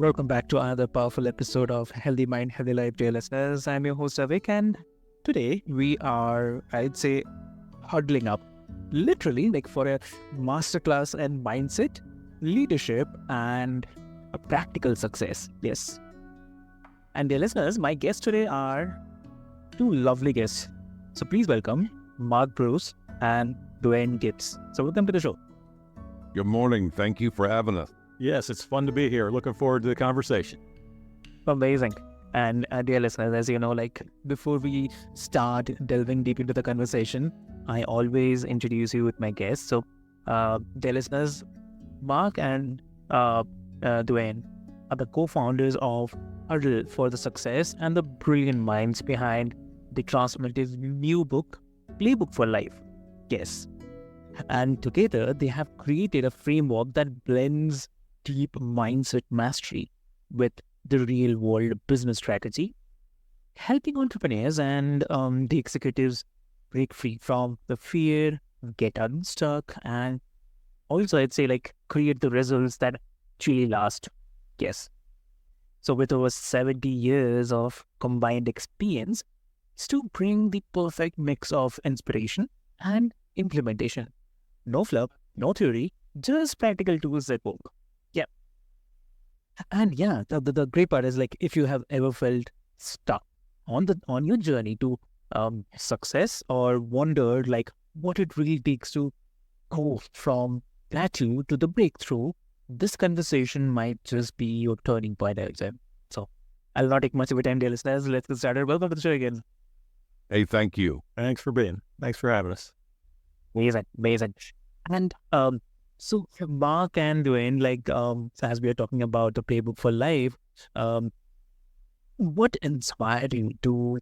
Welcome back to another powerful episode of Healthy Mind, Healthy Life, dear listeners. I'm your host Avik, and today we are, I'd say, huddling up, literally, like for a masterclass in mindset, leadership, and a practical success. Yes. And dear listeners, my guests today are two lovely guests. So please welcome Bruce and Duane Gibbs. So welcome to the show. Good morning. Thank you for having us. Yes, it's fun to be here. Looking forward to the conversation. Amazing. And dear listeners, as you know, like before we start delving deep into the conversation, I always introduce you with my guests. So, dear listeners, Mark and Duane are the co-founders of Huddle for the success and the brilliant minds behind the transformative new book, Playbook for Life. Yes. And together, they have created a framework that blends deep mindset mastery with the real world business strategy, helping entrepreneurs and the executives break free from the fear, get unstuck, and also I'd say like create the results that truly last. Yes. So with over 70 years of combined experience, it's to bring the perfect mix of inspiration and implementation. No fluff, no theory, just practical tools that work. And yeah, the great part is like if you have ever felt stuck on your journey to success or wondered like what it really takes to go from plateau to the breakthrough, this conversation might just be your turning point, I would say. So I'll not take much of your time, dear listeners. Let's get started. Welcome to the show again. Hey, thank you. Thanks for having us. Amazing. And so Mark and Duane, like so as we are talking about the Playbook for Life, what inspired you to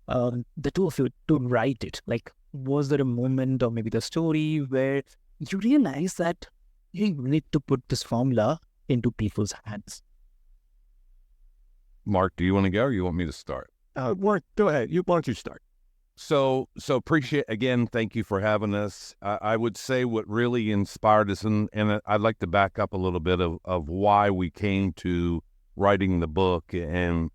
the two of you to write it? Like, was there a moment or maybe the story where you realized that you need to put this formula into people's hands? Mark, do you want to go or you want me to start? Mark, go ahead. Why don't you start? So appreciate, again, thank you for having us. I would say what really inspired us, and I'd like to back up a little bit of why we came to writing the book. And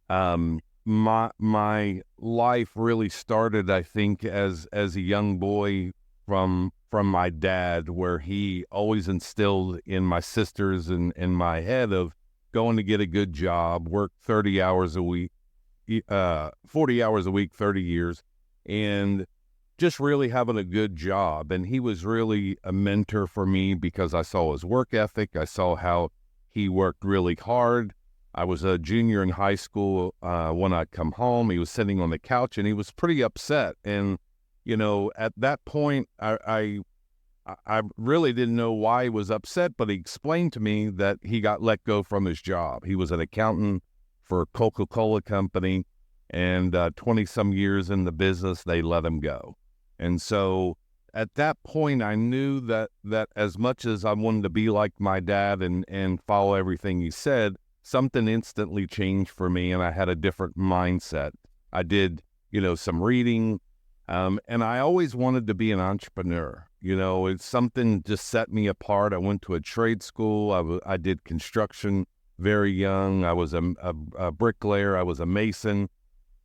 my life really started, I think, as a young boy from my dad, where he always instilled in my sisters and in my head of going to get a good job, work 30 hours a week, 40 hours a week, 30 years, and just really having a good job. And he was really a mentor for me because I saw his work ethic. I saw how he worked really hard. I was a junior in high school when I'd come home. He was sitting on the couch and he was pretty upset. And, you know, at that point, I really didn't know why he was upset, but he explained to me that he got let go from his job. He was an accountant for a Coca-Cola company, and 20-some years in the business, they let him go. And so at that point, I knew that as much as I wanted to be like my dad and follow everything he said, something instantly changed for me, and I had a different mindset. I did, some reading, and I always wanted to be an entrepreneur. It's something just set me apart. I went to a trade school. I did construction very young. I was a bricklayer. I was a mason,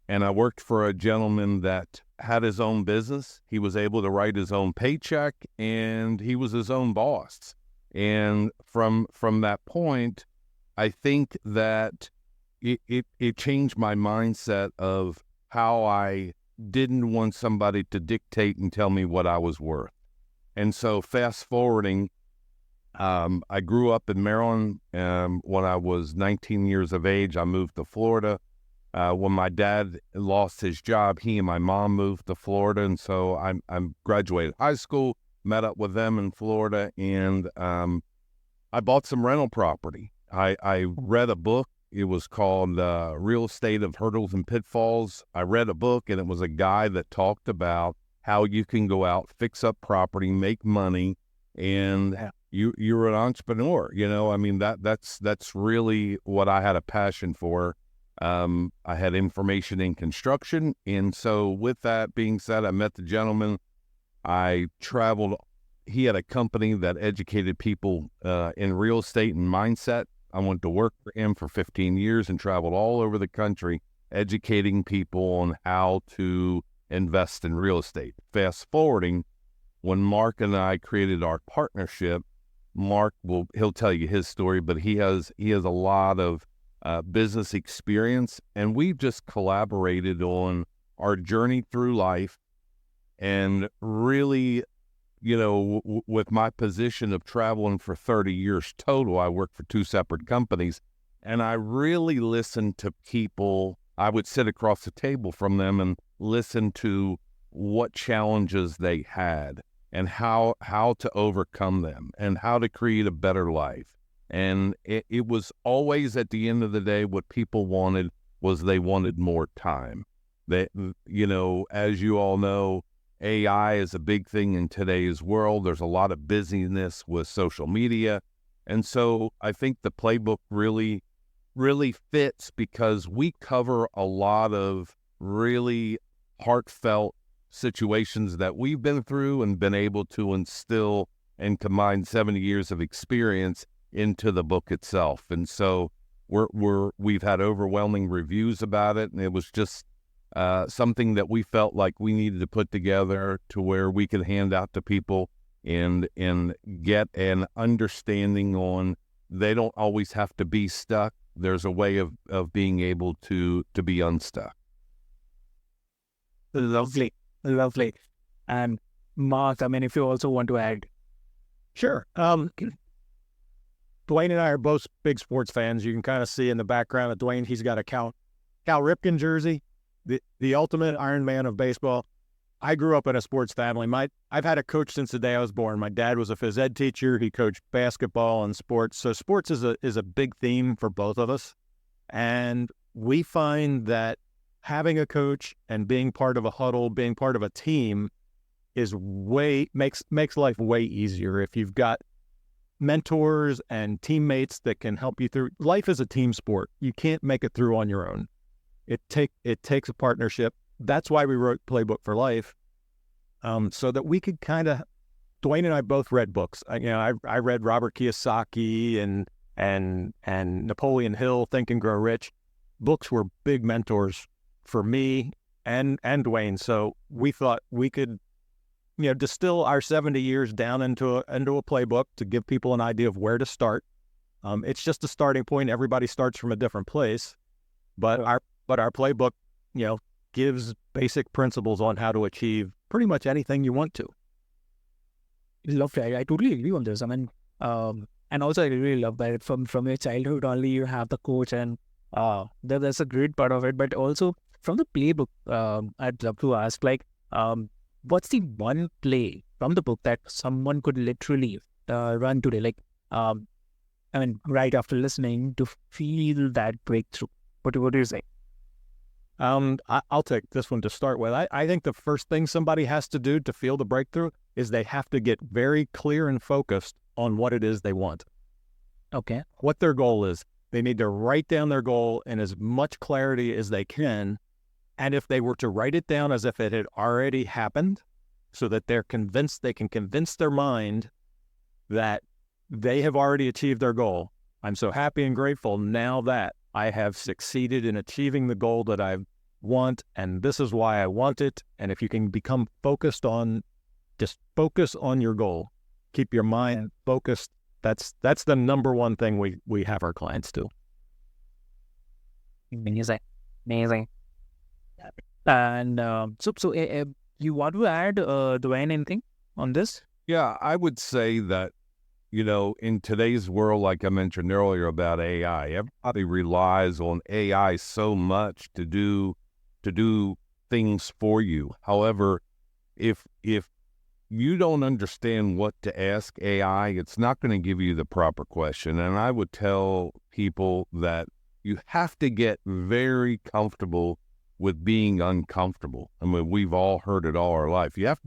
and I worked for a gentleman that had his own business. He was able to write his own paycheck, and he was his own boss. And from that point, I think that it changed my mindset of how I didn't want somebody to dictate and tell me what I was worth. And so fast forwarding, I grew up in Maryland. When I was 19 years of age, I moved to Florida. When my dad lost his job, he and my mom moved to Florida. And so I graduated high school, met up with them in Florida, and I bought some rental property. I read a book. It was called Real Estate of Hurdles and Pitfalls. I read a book, and it was a guy that talked about how you can go out, fix up property, make money, and you're an entrepreneur. That's really what I had a passion for. I had information in construction. And so with that being said, I met the gentleman. I traveled. He had a company that educated people in real estate and mindset. I went to work for him for 15 years and traveled all over the country, educating people on how to invest in real estate. Fast forwarding, when Mark and I created our partnership, he'll tell you his story, but he has a lot of business experience, and we've just collaborated on our journey through life. And really, with my position of traveling for 30 years total, I work for 2 separate companies, and I really listened to people. I would sit across the table from them and listen to what challenges they had and how to overcome them and how to create a better life. And it was always, at the end of the day, what people wanted was they wanted more time. They, as you all know, AI is a big thing in today's world. There's a lot of busyness with social media. And so I think the Playbook really, really fits because we cover a lot of really heartfelt situations that we've been through and been able to instill and combine 70 years of experience into the book itself. And so we've had overwhelming reviews about it, and it was just something that we felt like we needed to put together to where we could hand out to people and get an understanding on they don't always have to be stuck. There's a way of being able to be unstuck. Lovely. And Mark, I mean, if you also want to add. Sure. Duane and I are both big sports fans. You can kind of see in the background of Duane, he's got a Cal Ripken jersey, the ultimate Iron Man of baseball. I grew up in a sports family. I've had a coach since the day I was born. My dad was a phys ed teacher. He coached basketball and sports. So sports is a big theme for both of us. And we find that having a coach and being part of a huddle, being part of a team makes life way easier. If you've got mentors and teammates that can help you through. Life is a team sport. You can't make it through on your own. It takes a partnership. That's why we wrote Playbook for Life, so that we could kind of. Duane and I both read books. I read Robert Kiyosaki and Napoleon Hill, Think and Grow Rich. Books were big mentors for me and Duane. So we thought we could, distill our 70 years down into a playbook to give people an idea of where to start. It's just a starting point. Everybody starts from a different place, but our playbook, gives basic principles on how to achieve pretty much anything you want to. Lovely. I totally agree on this. I mean, and also I really love that from your childhood only you have the coach, and that's a great part of it. But also from the playbook, I'd love to ask, what's the one play from the book that someone could literally run today? Right after listening to feel that breakthrough. What do you say? I'll take this one to start with. I think the first thing somebody has to do to feel the breakthrough is they have to get very clear and focused on what it is they want. Okay. What their goal is. They need to write down their goal in as much clarity as they can. And if they were to write it down as if it had already happened, so that they can convince their mind that they have already achieved their goal. I'm so happy and grateful now that I have succeeded in achieving the goal that I want, and this is why I want it. And if you can become focused on, just focus on your goal, keep your mind focused. That's the number one thing we have our clients do. Amazing. And so you want to add, Duane, anything on this? Yeah, I would say that, in today's world, like I mentioned earlier about AI, everybody relies on AI so much to do things for you. However, if you don't understand what to ask AI, it's not going to give you the proper question. And I would tell people that you have to get very comfortable with being uncomfortable. I mean, we've all heard it all our life. You have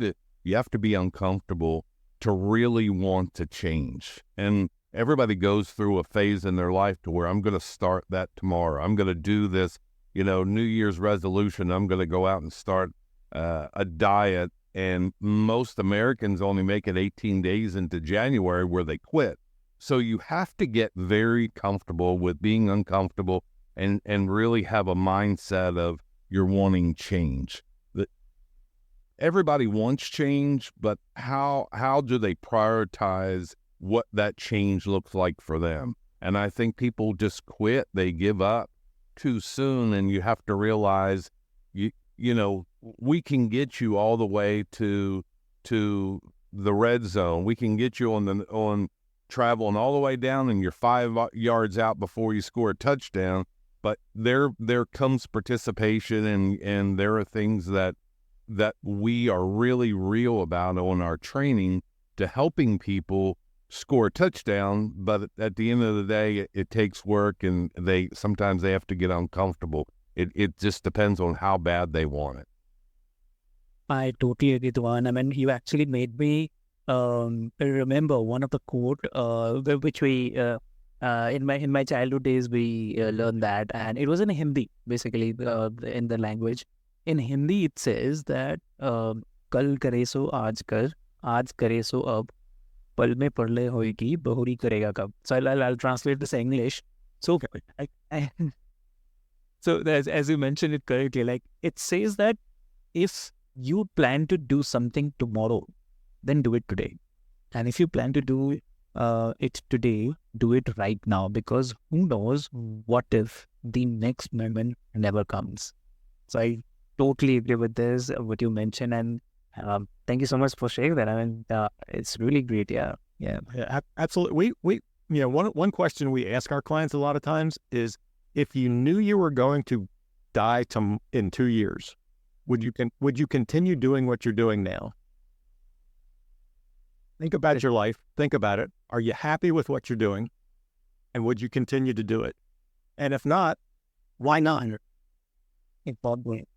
to be uncomfortable to really want to change. And everybody goes through a phase in their life to where I'm going to start that tomorrow. I'm going to do this, New Year's resolution. I'm going to go out and start a diet. And most Americans only make it 18 days into January where they quit. So you have to get very comfortable with being uncomfortable and really have a mindset of you're wanting change. That everybody wants change, but how do they prioritize what that change looks like for them? And I think people just quit, they give up too soon, and you have to realize you know, we can get you all the way to the red zone. We can get you on traveling all the way down, and you're 5 yards out before you score a touchdown. But there comes participation, and there are things that we are really real about on our training to helping people score a touchdown. But at the end of the day, it takes work, and sometimes they have to get uncomfortable. It just depends on how bad they want it. I totally agree, Duan. I mean, you actually made me remember one of the quote which we in my childhood days we learned that, and it was in Hindi, basically in the language. In Hindi, it says that कल करे सो आज करे सो अब, पल में पड़ले होएगी बहुरी करेगा कब. So I'll translate this English. So so as you mentioned it correctly, like it says that if you plan to do something tomorrow, then do it today. And if you plan to do it today, do it right now, because who knows what if the next moment never comes. So I totally agree with this, what you mentioned, and thank you so much for sharing that. I mean, it's really great. Yeah, absolutely. We one question we ask our clients a lot of times is, if you knew you were going to die in 2 years, would you continue doing what you're doing now? Think about your life. Think about it. Are you happy with what you're doing? And would you continue to do it? And if not, why not? important.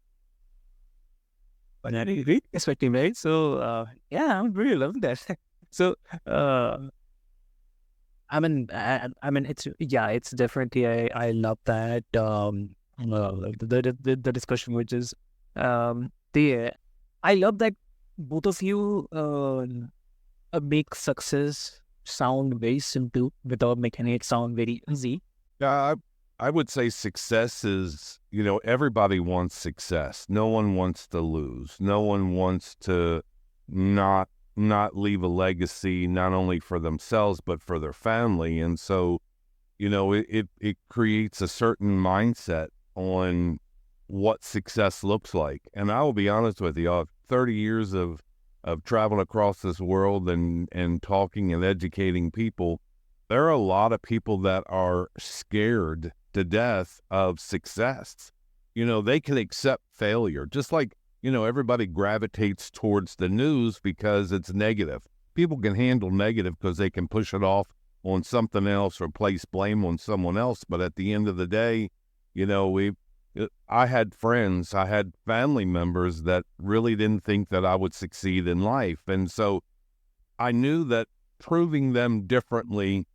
But I agree, perspective, right? So yeah, I'm really loving that. So I mean, it's definitely I love that the discussion, which is I love that both of you make success sound very simple without making it sound very easy. Yeah, I would say success is, everybody wants success. No one wants to lose. No one wants to not leave a legacy, not only for themselves, but for their family. And so, it creates a certain mindset on what success looks like. And I will be honest with you, 30 years of traveling across this world and talking and educating people, there are a lot of people that are scared to death of success. They can accept failure, just like, everybody gravitates towards the news because it's negative. People can handle negative because they can push it off on something else or place blame on someone else. But at the end of the day, I had friends, I had family members that really didn't think that I would succeed in life. And so I knew that proving them differently,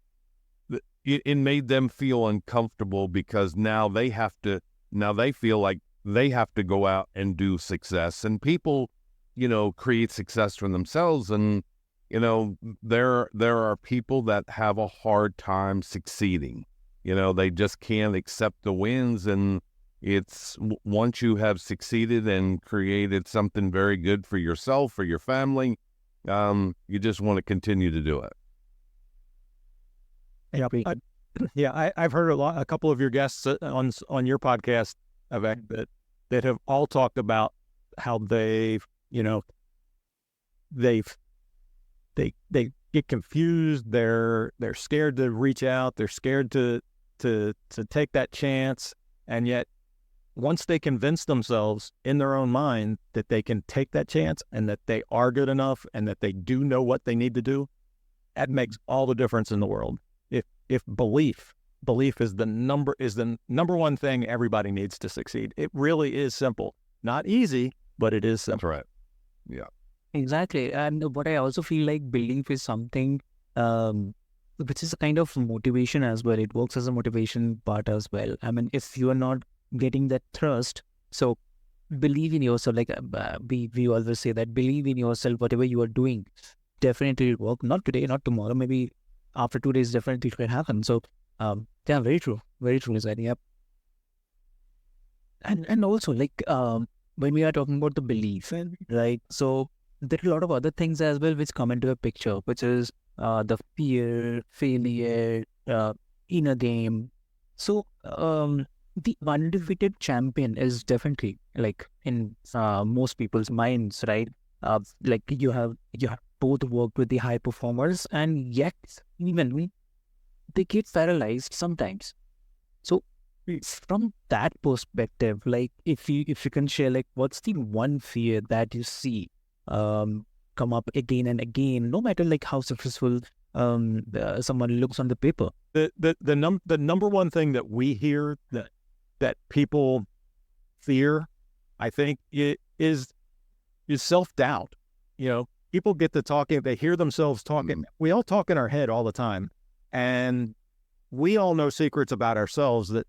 it made them feel uncomfortable, because now they feel like they have to go out and do success. And people, create success for themselves. And, there are people that have a hard time succeeding. They just can't accept the wins. And it's once you have succeeded and created something very good for yourself, for your family, you just want to continue to do it. I've heard a couple of your guests on your podcast, Avik, that have all talked about how they get confused. They're scared to reach out. They're scared to take that chance. And yet, once they convince themselves in their own mind that they can take that chance and that they are good enough and that they do know what they need to do, that makes all the difference in the world. If belief is the number one thing everybody needs to succeed. It really is simple. Not easy, but it is simple. That's right. Yeah. Exactly. And what I also feel like belief is something which is a kind of motivation as well. It works as a motivation part as well. I mean, if you are not getting that thrust, so believe in yourself. Like we always say that believe in yourself. Whatever you are doing, definitely will work. Not today, not tomorrow, maybe after 2 days, definitely it can happen. So, yeah, very true, Zaid. Yep. And also when we are talking about the belief, right? So there are a lot of other things as well which come into a picture, which is the fear, failure, inner game. So the undefeated champion is definitely like in most people's minds, right? Like you have both worked with the high performers, and yet even they get paralyzed sometimes. So from that perspective, like if you can share, like what's the one fear that you see come up again and again, no matter like how successful someone looks on the paper. The number one thing that we hear that people fear, I think, is self-doubt. You know, people get to talking, they hear themselves talking. We all talk in our head all the time, and we all know secrets about ourselves that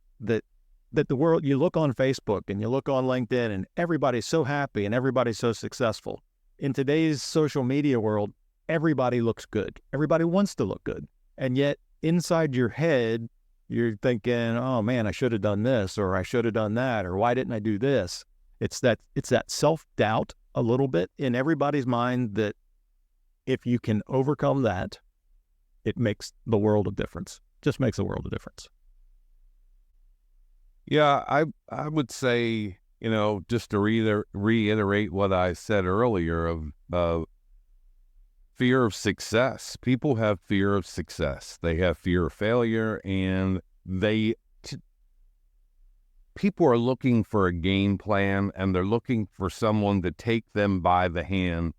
the world, you look on Facebook and you look on LinkedIn and everybody's so happy and everybody's so successful. In today's social media world, everybody looks good. Everybody wants to look good. And yet inside your head, you're thinking, oh man, I should have done this, or I should have done that, or why didn't I do this? It's that self-doubt a little bit in everybody's mind that if you can overcome that, it makes the world of difference. Just makes a world of difference. Yeah, I would say, you know, just to reiterate what I said earlier of fear of success. People have fear of success. They have fear of failure, and people are looking for a game plan, and they're looking for someone to take them by the hand,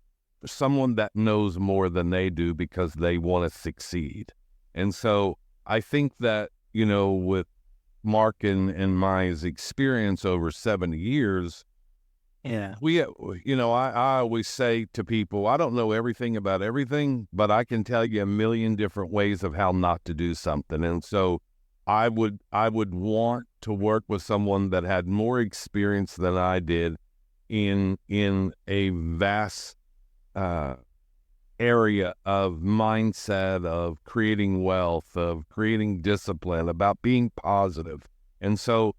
someone that knows more than they do because they want to succeed. And so I think that, you know, with Mark and my experience over 70 years, I always say to people, I don't know everything about everything, but I can tell you a million different ways of how not to do something. And so I would want to work with someone that had more experience than I did in a vast area of mindset, of creating wealth, of creating discipline, about being positive. And so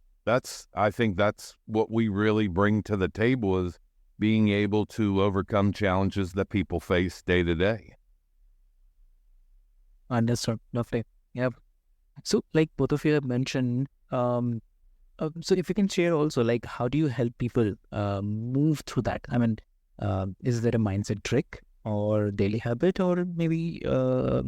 I think that's what we really bring to the table, is being able to overcome challenges that people face day to day. Understood. Lovely. Yeah. So like both of you have mentioned, so if you can share also, like how do you help people move through that? I mean, is there a mindset trick or daily habit, or maybe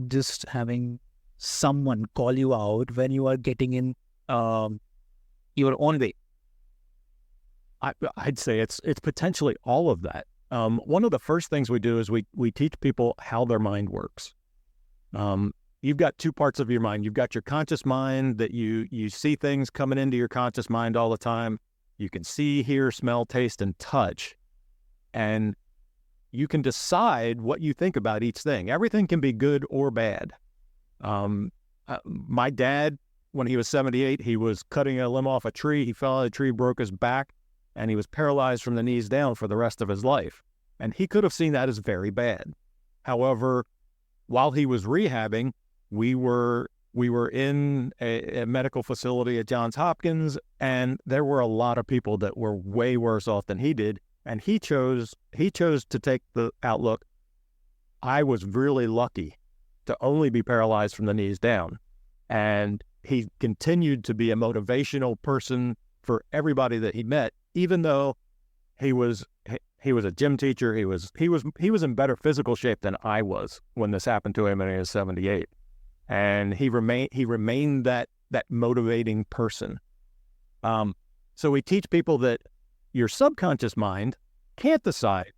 just having someone call you out when you are getting in your own way? I'd say it's potentially all of that. One of the first things we do is we teach people how their mind works. You've got two parts of your mind. You've got your conscious mind that you see things coming into your conscious mind all the time. You can see, hear, smell, taste, and touch. And you can decide what you think about each thing. Everything can be good or bad. My dad, when he was 78, he was cutting a limb off a tree. He fell out of a tree, broke his back, and he was paralyzed from the knees down for the rest of his life. And he could have seen that as very bad. However, while he was rehabbing, we were in a medical facility at Johns Hopkins, and there were a lot of people that were way worse off than he did. And he chose to take the outlook, I was really lucky to only be paralyzed from the knees down. And he continued to be a motivational person for everybody that he met, even though he was a gym teacher. He was in better physical shape than I was when this happened to him, and he was 78. And he remained that motivating person. So we teach people that your subconscious mind can't decide.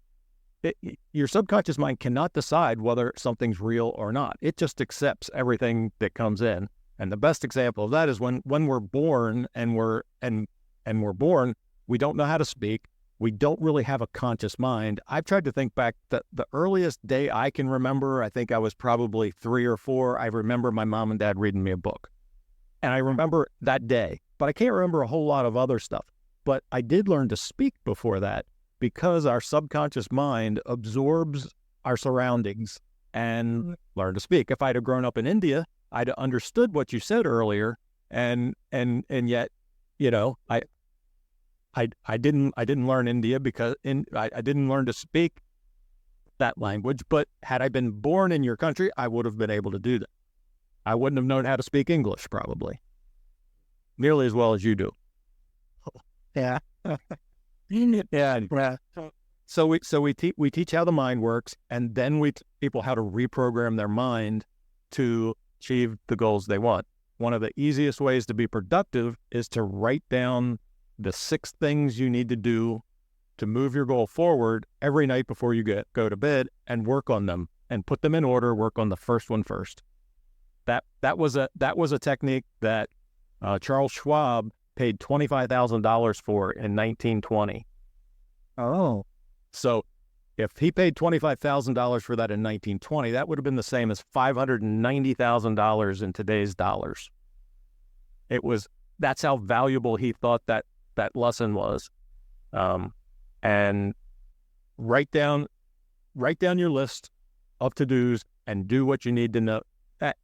Your subconscious mind cannot decide whether something's real or not. It just accepts everything that comes in. And the best example of that is when we're born and we're born, we don't know how to speak. We don't really have a conscious mind. I've tried to think back that the earliest day I can remember, I think I was probably 3 or 4. I remember my mom and dad reading me a book. And I remember that day, but I can't remember a whole lot of other stuff. But I did learn to speak before that, because our subconscious mind absorbs our surroundings and learn to speak. If I'd have grown up in India, I'd have understood what you said earlier, and yet, I didn't learn India because I didn't learn to speak that language. But had I been born in your country, I would have been able to do that. I wouldn't have known how to speak English probably nearly as well as you do. Yeah. Yeah. So we teach how the mind works, and then we teach people how to reprogram their mind to achieve the goals they want. One of the easiest ways to be productive is to write down the 6 things you need to do to move your goal forward every night before you go to bed, and work on them and put them in order. Work on the first one first. That was a technique that Charles Schwab paid $25,000 for in 1920. Oh. So if he paid $25,000 for that in 1920, that would have been the same as $590,000 in today's dollars. That's how valuable he thought that lesson was. And write down your list of to-dos and do what you need to know.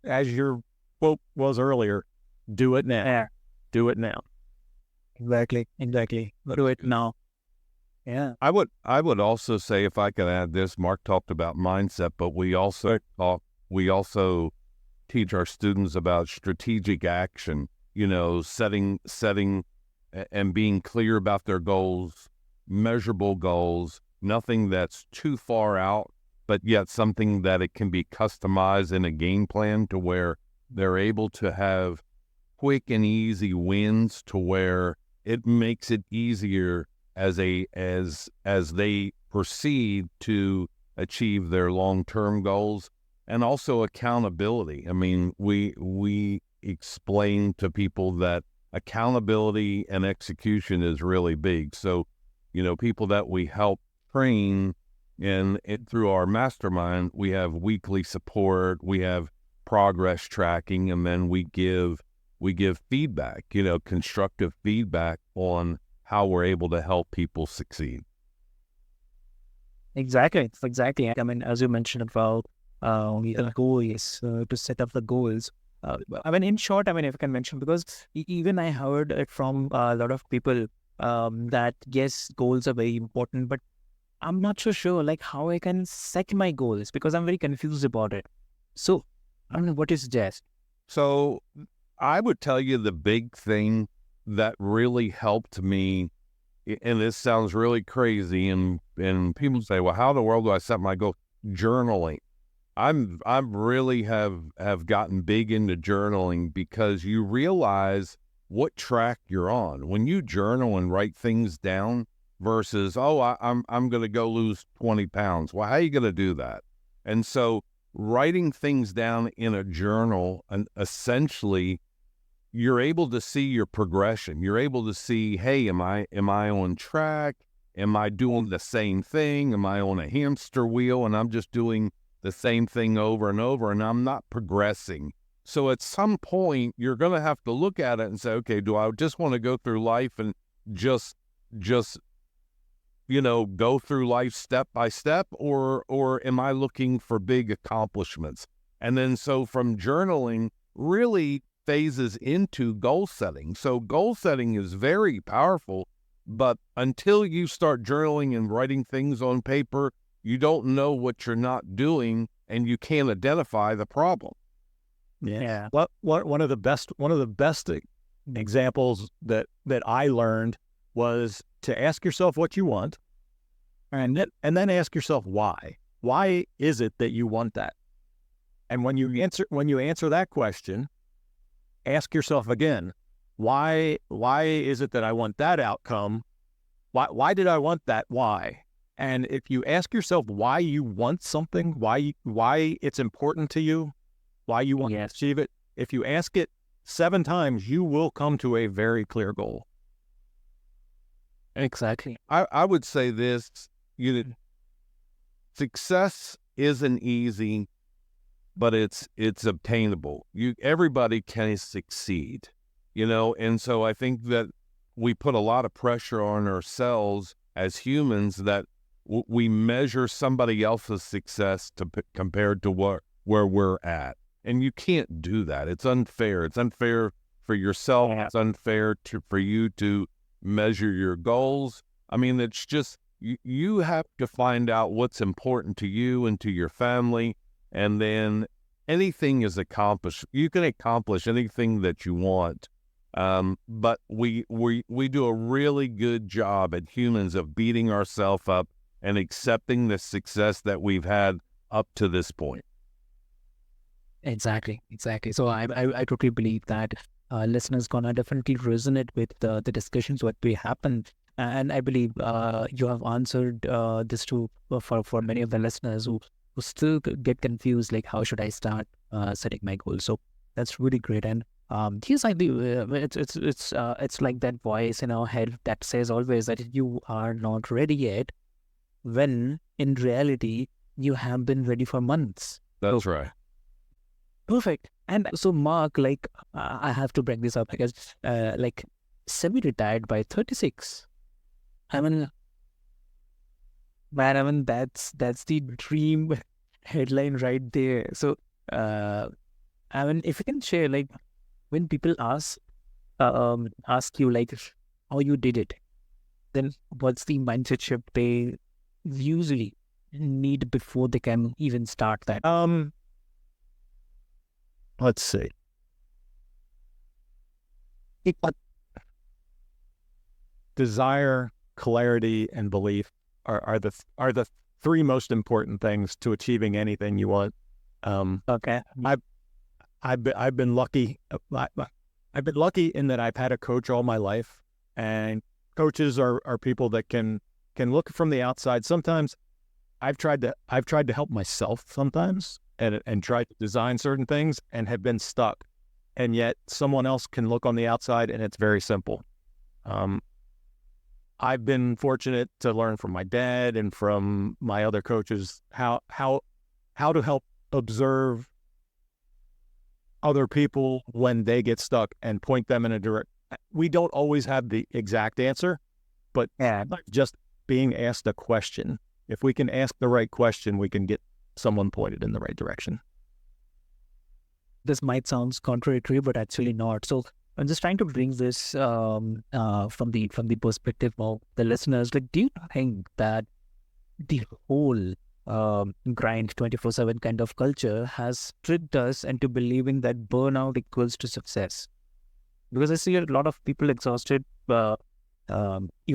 As your quote was earlier, do it now. Yeah. Do it now. Exactly. Do it now. Yeah. I would also say, if I could add this, Mark talked about mindset, but we also teach our students about strategic action, setting and being clear about their goals, measurable goals, nothing that's too far out, but yet something that it can be customized in a game plan to where they're able to have quick and easy wins, to where it makes it easier as they proceed to achieve their long-term goals. And also accountability. I mean, we explain to people that accountability and execution is really big. So, people that we help train through our mastermind, we have weekly support, we have progress tracking, and then we give feedback, constructive feedback on how we're able to help people succeed. Exactly. I mean, as you mentioned about the goal is to set up the goals. In short, if I can mention, because even I heard it from a lot of people that yes, goals are very important, but I'm not so sure how I can set my goals, because I'm very confused about it. So, what you suggest? So I would tell you the big thing that really helped me, and this sounds really crazy, and people say, well, how in the world do I set my goal? Journaling. I'm really have gotten big into journaling, because you realize what track you're on when you journal and write things down versus, I'm going to go lose 20 pounds. Well, how are you going to do that? And so writing things down in a journal, and essentially you're able to see your progression. You're able to see, hey, am I on track? Am I doing the same thing? Am I on a hamster wheel and I'm just doing the same thing over and over and I'm not progressing? So at some point, you're going to have to look at it and say, okay, do I just want to go through life and just go through life step by step, or am I looking for big accomplishments? And then so from journaling really phases into goal setting. So goal setting is very powerful, but until you start journaling and writing things on paper, you don't know what you're not doing and you can't identify the problem. Yeah. Well, one of the best examples that I learned was to ask yourself what you want, and then ask yourself why. Why is it that you want that? And when you answer that question, ask yourself again, why is it that I want that outcome? Why did I want that? Why? And if you ask yourself why you want something, why it's important to you, why you want to achieve it, if you ask it 7 times, you will come to a very clear goal. Exactly. I would say this, success isn't easy, but it's obtainable. Everybody can succeed, and so I think that we put a lot of pressure on ourselves as humans that we measure somebody else's success compared to where we're at. And you can't do that. It's unfair. It's unfair for yourself. It's unfair for you to measure your goals. I mean, it's just, you have to find out what's important to you and to your family, and then anything is accomplished. You can accomplish anything that you want. But we do a really good job at humans of beating ourselves up and accepting the success that we've had up to this point. Exactly. So I totally believe that listeners gonna definitely resonate with the discussions what we happen, and I believe you have answered this too for many of the listeners who still get confused, like how should I start setting my goals. So that's really great. And yes, I do. It's like that voice in our head that says always that you are not ready yet, when in reality you have been ready for months. That's right. Perfect. And so, Mark, like I have to bring this up because, like, semi-retired by 36. I mean, man, I mean that's the dream headline right there. So, I mean, if you can share, like, when people ask you like how you did it, then what's the mindset shift they usually need before they can even start that? Let's see. Desire, clarity, and belief are the three most important things to achieving anything you want. Okay. I've been lucky. I've been lucky in that I've had a coach all my life, and coaches are people that can look from the outside. Sometimes I've tried to help myself sometimes, and tried to design certain things and have been stuck, and yet someone else can look on the outside and it's very simple. I've been fortunate to learn from my dad and from my other coaches how to help observe other people when they get stuck and point them in a direct. We don't always have the exact answer, but just being asked a question. If we can ask the right question, we can get someone pointed in the right direction. This might sound contradictory, but actually not. So I'm just trying to bring this from the perspective of the listeners. Like, do you think that the whole grind 24/7 kind of culture has tricked us into believing that burnout equals to success? Because I see a lot of people exhausted, even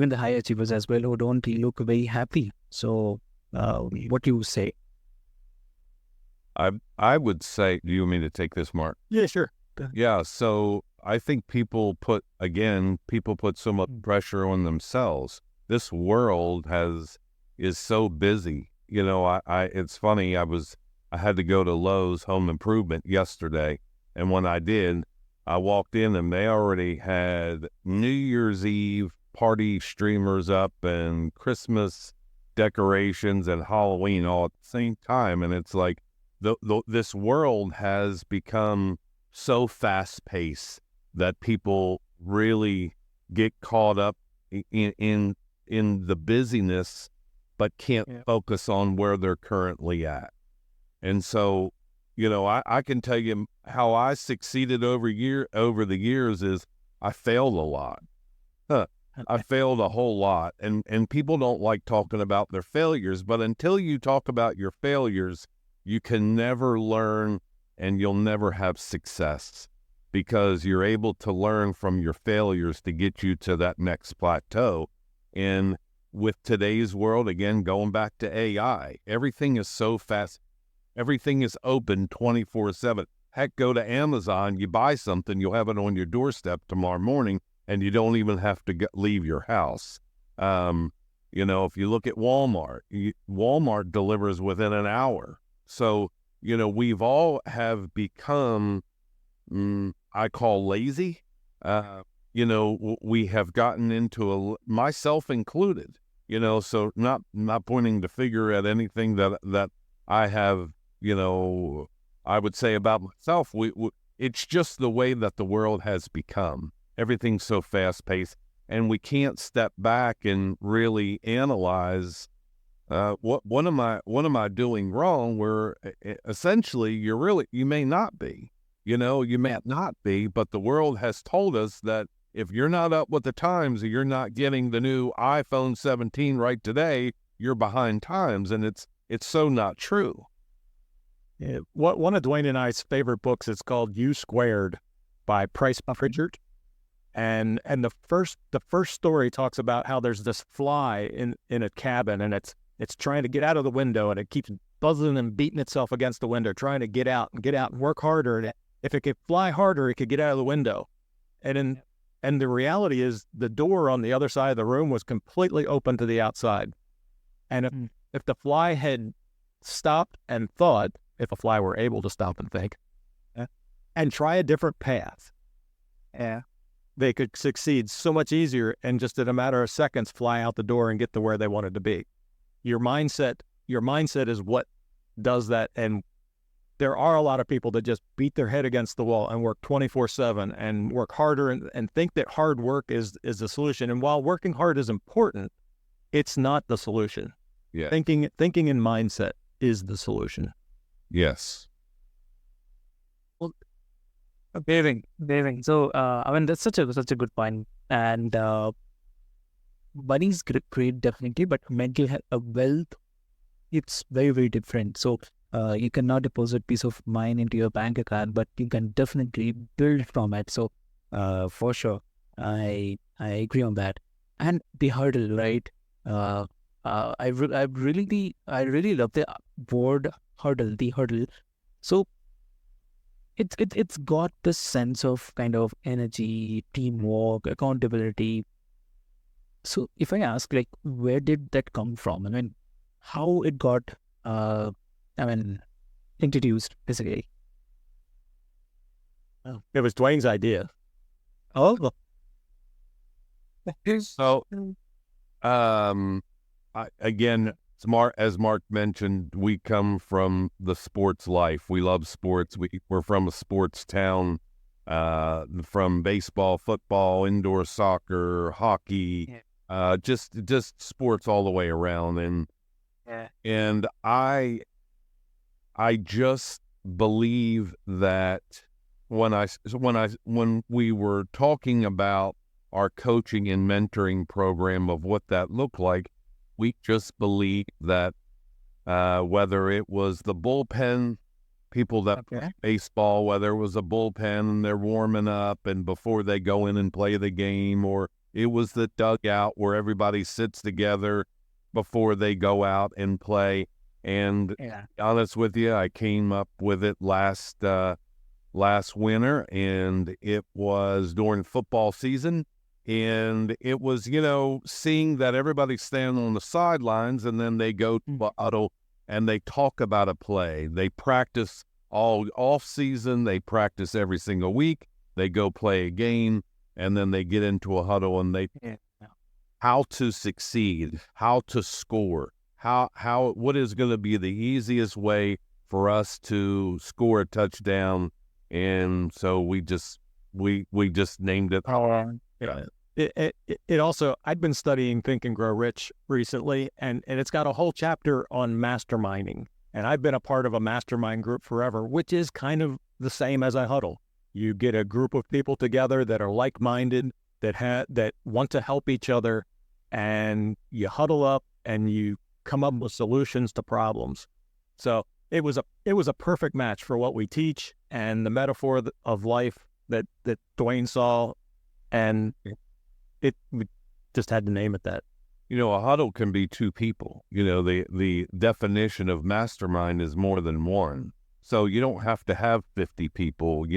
the high achievers as well, who don't look very happy. So what do you say? I would say, do you want me to take this, Mark? Yeah, sure. Yeah, so I think people put so much pressure on themselves. This world is so busy. You know, it's funny, I had to go to Lowe's Home Improvement yesterday, and when I did, I walked in and they already had New Year's Eve party streamers up and Christmas decorations and Halloween all at the same time. And it's like, this world has become so fast-paced that people really get caught up in the busyness, but can't focus on where they're currently at. And so, you know, I can tell you how I succeeded over the years is I failed a lot. I failed a whole lot, and people don't like talking about their failures, but until you talk about your failures, you can never learn and you'll never have success, because you're able to learn from your failures to get you to that next plateau. And with today's world, again, going back to AI, everything is so fast. Everything is open 24/7. Heck, go to Amazon, you buy something, you'll have it on your doorstep tomorrow morning, and you don't even have to leave your house. You know, if you look at Walmart, Walmart delivers within an hour. So, you know, we've all have become, I call lazy. You know, we have gotten into myself included, you know, so not pointing the finger at anything that I have, you know, I would say about myself. It's just the way that the world has become. Everything's so fast paced, and we can't step back and really analyze what what am I doing wrong? Where essentially you may not be, you may not be, but the world has told us that if you're not up with the times, or you're not getting the new iPhone 17 right today, you're behind times, and it's so not true. Yeah. One of Duane and I's favorite books is called U Squared by Price Pritchard. And the first story talks about how there's this fly in a cabin, and it's trying to get out of the window, and it keeps buzzing and beating itself against the window, trying to get out and work harder. And if it could fly harder, it could get out of the window. And the reality is the door on the other side of the room was completely open to the outside. And if the fly had stopped and thought, if a fly were able to stop and think, and try a different path, they could succeed so much easier and just in a matter of seconds fly out the door and get to where they wanted to be. Your mindset is what does that. And there are a lot of people that just beat their head against the wall and work 24/7 and work harder and think that hard work is the solution. And while working hard is important, it's not the solution. Yeah. Thinking in mindset is the solution. Yes. Amazing. So, I mean, that's such a good point. And money's great, definitely, but mental wealth, it's very, very different. So, you cannot deposit peace of mind into your bank account, but you can definitely build from it. So, for sure, I agree on that. And the hurdle, right? I really love the word huddle, the huddle. So it's got this sense of kind of energy, teamwork, accountability. So if I ask, like, where did that come from? I mean, how it got, introduced, basically. It was Duane's idea. Oh, So, again, as Mark mentioned, we come from the sports life. We love sports. We're from a sports town, from baseball, football, indoor soccer, hockey, just sports all the way around. And I just believe that when we were talking about our coaching and mentoring program of what that looked like, we just believed that whether it was the bullpen, people that play baseball, whether it was a bullpen and they're warming up and before they go in and play the game, or it was the dugout where everybody sits together before they go out and play. And to be honest with you, I came up with it last winter, and it was during football season. And it was, seeing that everybody's standing on the sidelines, and then they go to a huddle and they talk about a play. They practice all off season. They practice every single week. They go play a game, and then they get into a huddle and they how to succeed, how to score, what is going to be the easiest way for us to score a touchdown. And so we just named it. It also, I'd been studying Think and Grow Rich recently, and it's got a whole chapter on masterminding. And I've been a part of a mastermind group forever, which is kind of the same as a huddle. You get a group of people together that are like-minded, that want to help each other, and you huddle up and you come up with solutions to problems. So it was a perfect match for what we teach and the metaphor of life that Duane saw, and we just had to name it that. A huddle can be two people. The definition of mastermind is more than one. So you don't have to have 50 people.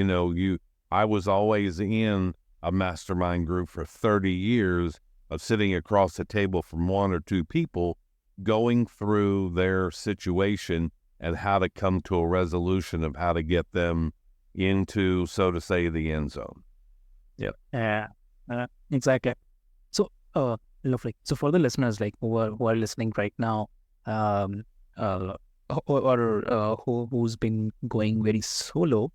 I was always in a mastermind group for 30 years of sitting across the table from one or two people, going through their situation and how to come to a resolution of how to get them into, so to say, the end zone. Yeah. Exactly. So, lovely. So for the listeners, like, who are listening right now, who's been going very solo,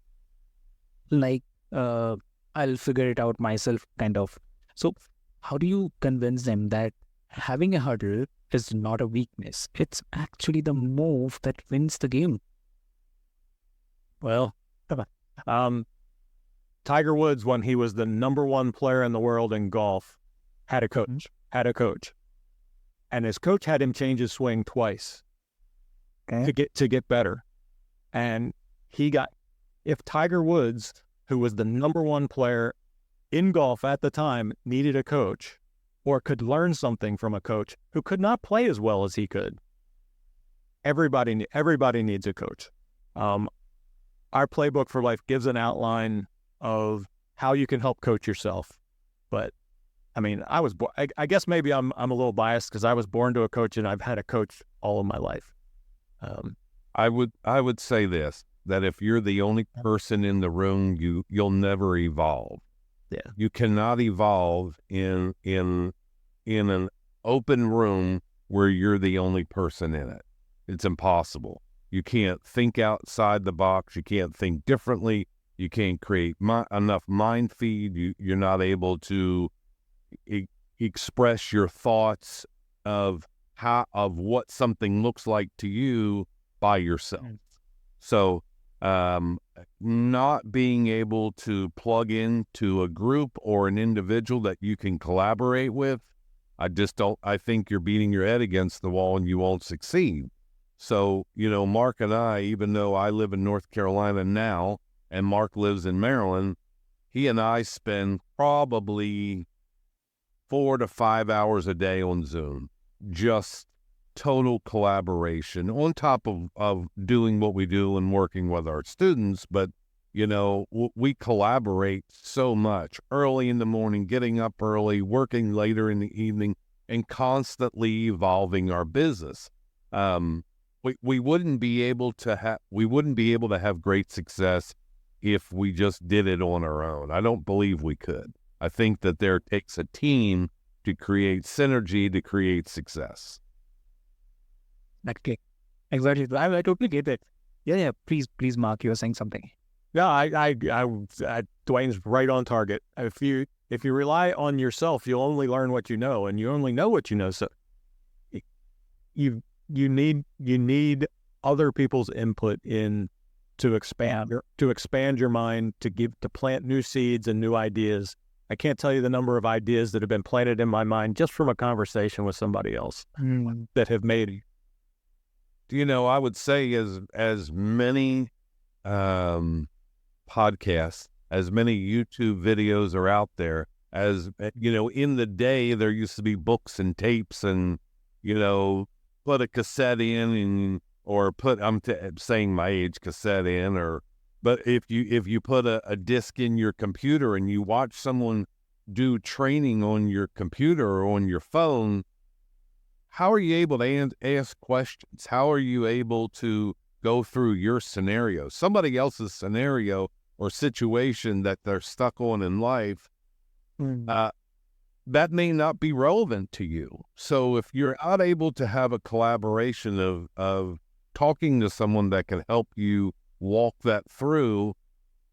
like, I'll figure it out myself, kind of. So how do you convince them that having a huddle is not a weakness. It's actually the move that wins the game. Well, Tiger Woods, when he was the number one player in the world in golf, had a coach. And his coach had him change his swing twice to get better. And if Tiger Woods, who was the number one player in golf at the time, needed a coach or could learn something from a coach who could not play as well as he could, everybody needs a coach. Our Playbook for Life gives an outline of how you can help coach yourself. But I mean, I guess maybe I'm a little biased because I was born to a coach and I've had a coach all of my life. I would say this, that if you're the only person in the room, you'll never evolve. Yeah. You cannot evolve in an open room where you're the only person in it. It's impossible. You can't think outside the box. You can't think differently. You can't create enough mind feed. You're not able to express your thoughts of what something looks like to you by yourself. So not being able to plug into a group or an individual that you can collaborate with, I think you're beating your head against the wall and you won't succeed. So, Mark and I, even though I live in North Carolina now and Mark lives in Maryland, he and I spend probably 4 to 5 hours a day on Zoom, just total collaboration on top of doing what we do and working with our students. But, we collaborate so much early in the morning, getting up early, working later in the evening, and constantly evolving our business. We wouldn't be able to have great success if we just did it on our own. I don't believe we could. I think that there takes a team to create synergy, to create success. Okay. Exactly. I totally get it. Yeah. Please, Mark, you were saying something. Yeah, Duane's right on target. If you rely on yourself, you'll only learn what you know, and you only know what you know. So you need other people's input in to expand your mind, to plant new seeds and new ideas. I can't tell you the number of ideas that have been planted in my mind just from a conversation with somebody else that have made. I would say as many podcasts, as many YouTube videos are out there, as in the day there used to be books and tapes and put a cassette in I'm saying my age, cassette in, but if you put a disc in your computer and you watch someone do training on your computer or on your phone, how are you able to ask questions? How are you able to go through your scenario, somebody else's scenario or situation that they're stuck on in life? That may not be relevant to you. So if you're not able to have a collaboration of talking to someone that can help you walk that through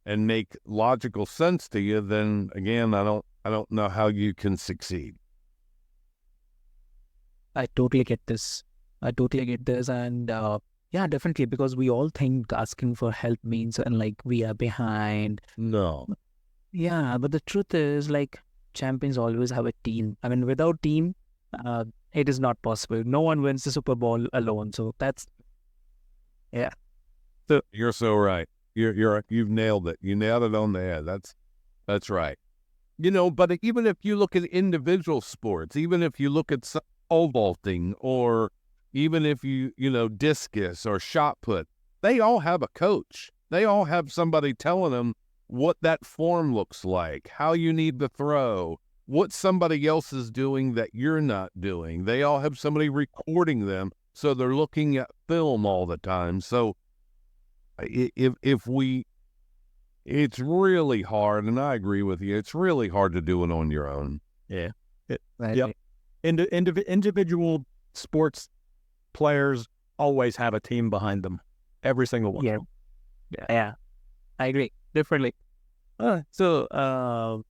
and make logical sense to you, then again, I don't know how you can succeed. I totally get this. And yeah, definitely, because we all think asking for help means we are behind. No. Yeah, but the truth is champions always have a team. I mean, without team, it is not possible. No one wins the Super Bowl alone. So yeah. So you're so right. You've nailed it. You nailed it on the head. That's right. But even if you look at individual sports, even if you look at pole vaulting, or even if you discus or shot put, they all have a coach. They all have somebody telling them what that form looks like, how you need to throw, what somebody else is doing that you're not doing. They all have somebody recording them, so they're looking at film all the time. So it's really hard, and I agree with you, it's really hard to do it on your own. Yeah. Right. Yep. Individual sports players always have a team behind them. Every single one. Yeah. I agree. Differently. So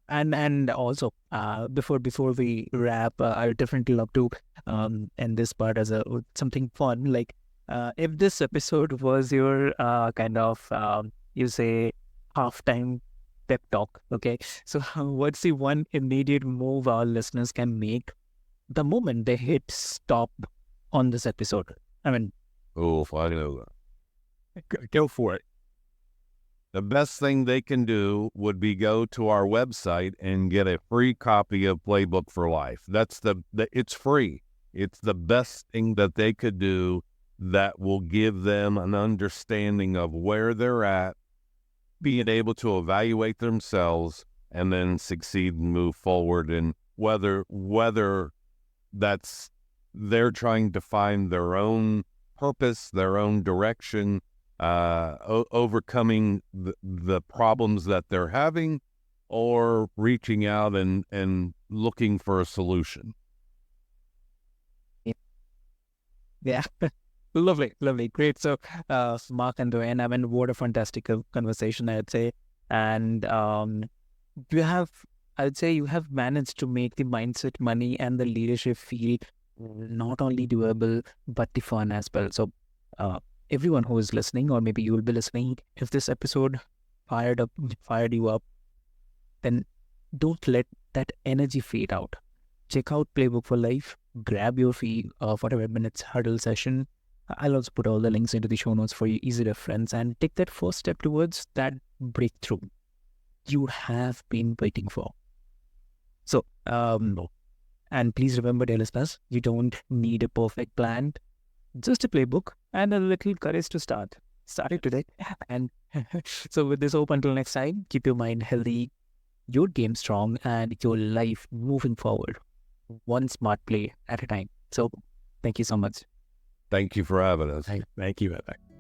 And also before we wrap, I would definitely love to end this part as a something fun. Like if this episode was your kind of you say halftime pep talk, okay? So what's the one immediate move our listeners can make the moment they hit stop on this episode? I mean, Oh, I know. Go for it. The best thing they can do would be go to our website and get a free copy of Playbook for Life. That's it's free. It's the best thing that they could do that will give them an understanding of where they're at, being able to evaluate themselves, and then succeed and move forward. And whether that's they're trying to find their own purpose, their own direction, overcoming the problems that they're having, or reaching out and looking for a solution. yeah. Lovely, great. So, Mark and Duane, I mean, what a fantastic conversation, I'd say. And I'd say you have managed to make the mindset, money, and the leadership feel not only doable, but the fun as well. So, everyone who is listening, or maybe you will be listening, if this episode fired you up, then don't let that energy fade out. Check out Playbook for Life, grab your free 45 minutes huddle session. I'll also put all the links into the show notes for you, easy reference, and take that first step towards that breakthrough you have been waiting for. So, and please remember, dear listeners, you don't need a perfect plan, just a playbook and a little courage to start. Start it today. And so with this hope, until next time, keep your mind healthy, your game strong, and your life moving forward, one smart play at a time. So thank you so much. Thank you for having us. Thank you, Avik.